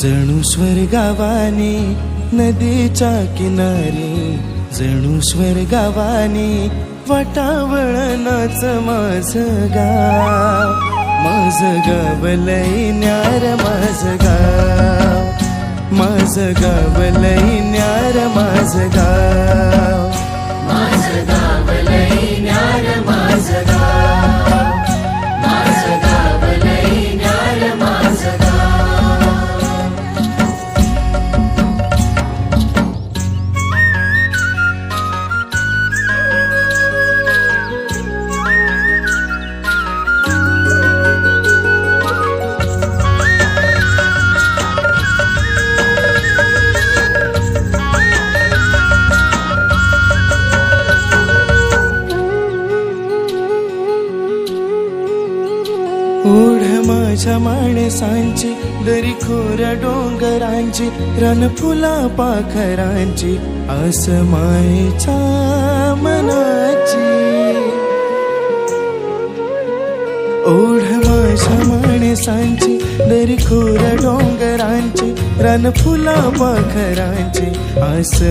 जणू स्वर्गावानी नदीच्या किनारी, जणू स्वर्गावानी वाटावळणाच माझं गाव. माझं गाव लई न्यार माझं गाव, माझं गाव लई न्यार माझं गाव, माझं गाव लई न्यार माझं गाव, माझं गाव लई न्यार माझं गाव. ओढ माझ्या माणसांची, दरी खोऱ्या डोंगरांची, रानफुला पाखरांची, आस मायेच्या मनाची. ओढ माझ्या माणसांची, दरी खोऱ्या डोंगरांची, रानफुला पाखरांची, आस